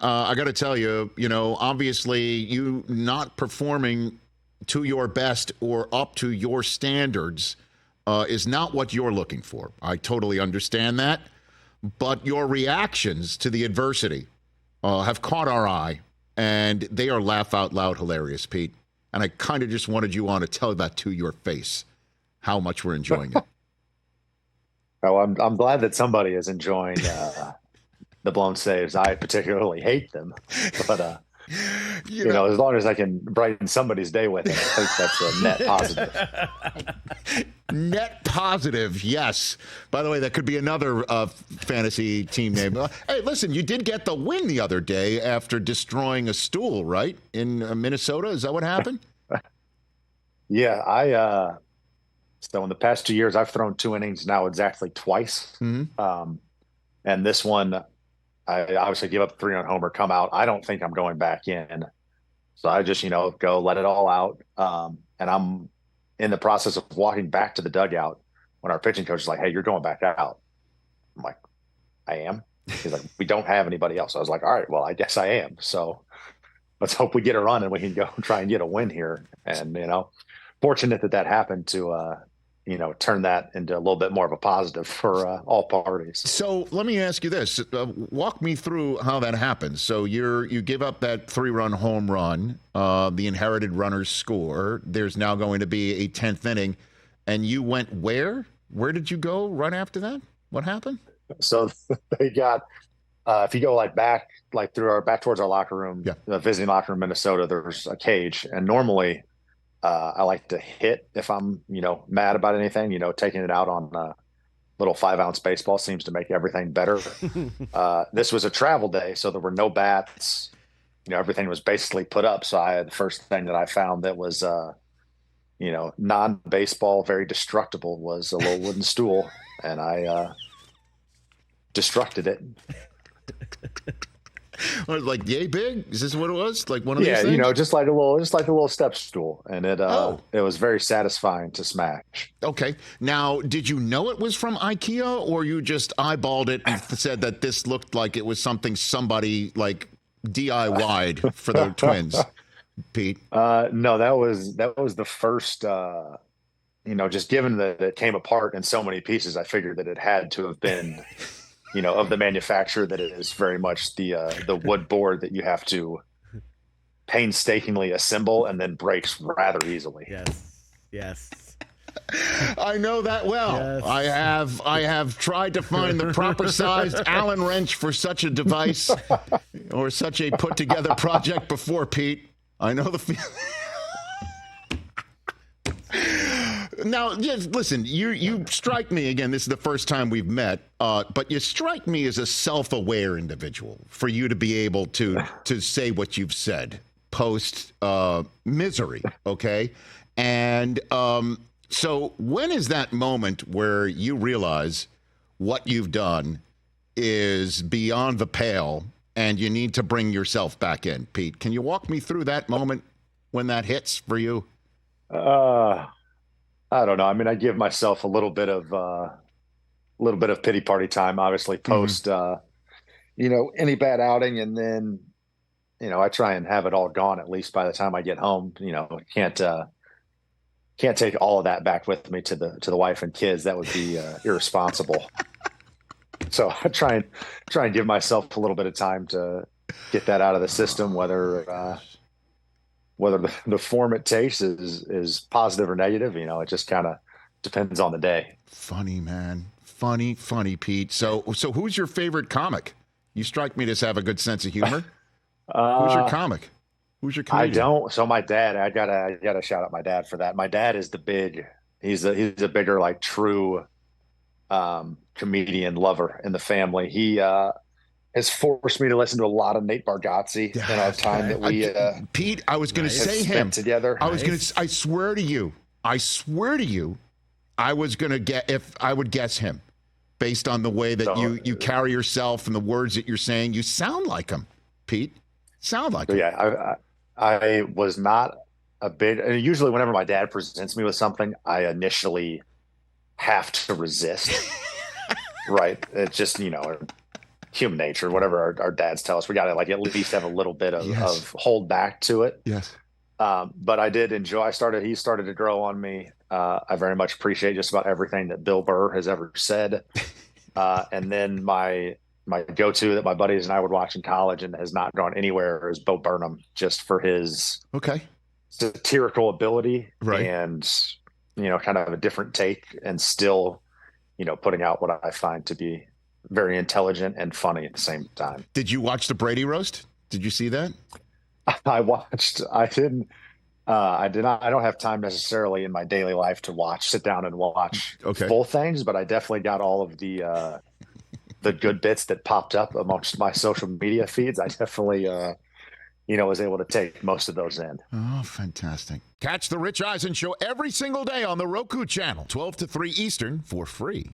I got to tell you, obviously you not performing to your best or up to your standards is not what you're looking for. I totally understand that. But your reactions to the adversity have caught our eye, and they are laugh out loud hilarious, Pete. And I kind of just wanted you on to tell that to your face, how much we're enjoying it. Oh, I'm glad that somebody is enjoying the blown saves. I particularly hate them, but as long as I can brighten somebody's day with it, I think that's a net positive. Net positive, yes. By the way, that could be another fantasy team name. Hey, listen, you did get the win the other day after destroying a stool, right? In Minnesota, is that what happened? Yeah, so in the past 2 years, I've thrown 2 innings now exactly twice. Mm-hmm. And this one, I obviously give up 3 on homer, come out. I don't think I'm going back in. So I just, go let it all out. And I'm in the process of walking back to the dugout when our pitching coach is like, "Hey, you're going back out." I'm like, "I am?" He's like, "We don't have anybody else." I was like, "All right, well, I guess I am. So let's hope we get a run and we can go try and get a win here." And, fortunate that happened to, turn that into a little bit more of a positive for all parties. So let me ask you this. Walk me through how that happens. So you give up that 3-run home run, the inherited runners score. There's now going to be a 10th inning. And you went where? Where did you go right after that? What happened? So they got, if you go back towards our locker room, yeah. The visiting locker room in Minnesota, there's a cage. And normally I like to hit if I'm, mad about anything, taking it out on a little 5-ounce baseball seems to make everything better. This was a travel day, so there were no bats. Everything was basically put up. So the first thing that I found that was, non-baseball, very destructible was a little wooden stool, and I destructed it. What, like yay big? Is this what it was? Like one of these things? Just like a little step stool, and it was very satisfying to smash. Okay. Now, did you know it was from IKEA, or you just eyeballed it and said that this looked like it was something somebody DIY'd for the Twins, Pete? No, that was the first. Just given that it came apart in so many pieces, I figured that it had to have been. Of the manufacturer, that it is very much the wood board that you have to painstakingly assemble and then breaks rather easily. Yes. I know that well. Yes. I have tried to find the proper sized Allen wrench for such a device or such a put together project before, Pete. I know the feeling. Now, just listen, you strike me, again, this is the first time we've met, but you strike me as a self-aware individual for you to be able to say what you've said post misery, okay? And so when is that moment where you realize what you've done is beyond the pale and you need to bring yourself back in, Pete? Can you walk me through that moment when that hits for you? I don't know. I mean, I give myself a little bit of pity party time, obviously post, any bad outing. And then, I try and have it all gone at least by the time I get home. Can't take all of that back with me to the wife and kids. That would be irresponsible. So I try and give myself a little bit of time to get that out of the system, whether the form it takes is positive or negative, it just kind of depends on the day. Funny, man. Funny, Pete. So who's your favorite comic? You strike me as have a good sense of humor. Who's your comic? Who's your comedian? I don't. So my dad, I gotta shout out my dad for that. My dad is he's a bigger, true comedian lover in the family. He has forced me to listen to a lot of Nate Bargatze in our time that we Pete, I was going to say him together. I swear to you, I was going to get, if I would guess him based on the way that you carry yourself and the words that you're saying. You sound like him, Pete. Sound like him. Yeah, I was not a big. Usually, whenever my dad presents me with something, I initially have to resist. Right? It's just human nature, whatever our dads tell us. We got to like at least have a little bit of hold back to it. Yes. But I did enjoy. He started to grow on me. I very much appreciate just about everything that Bill Burr has ever said. And then my go-to that my buddies and I would watch in college and has not gone anywhere is Bo Burnham, just for his satirical ability and kind of a different take, and still putting out what I find to be very intelligent and funny at the same time. Did you watch the Brady roast? Did you see that? I watched. I didn't. I did not. I don't have time necessarily in my daily life to sit down and watch full things, but I definitely got all of the good bits that popped up amongst my social media feeds. I definitely, was able to take most of those in. Oh, fantastic! Catch the Rich Eisen Show every single day on the Roku channel, 12 to 3 Eastern, for free.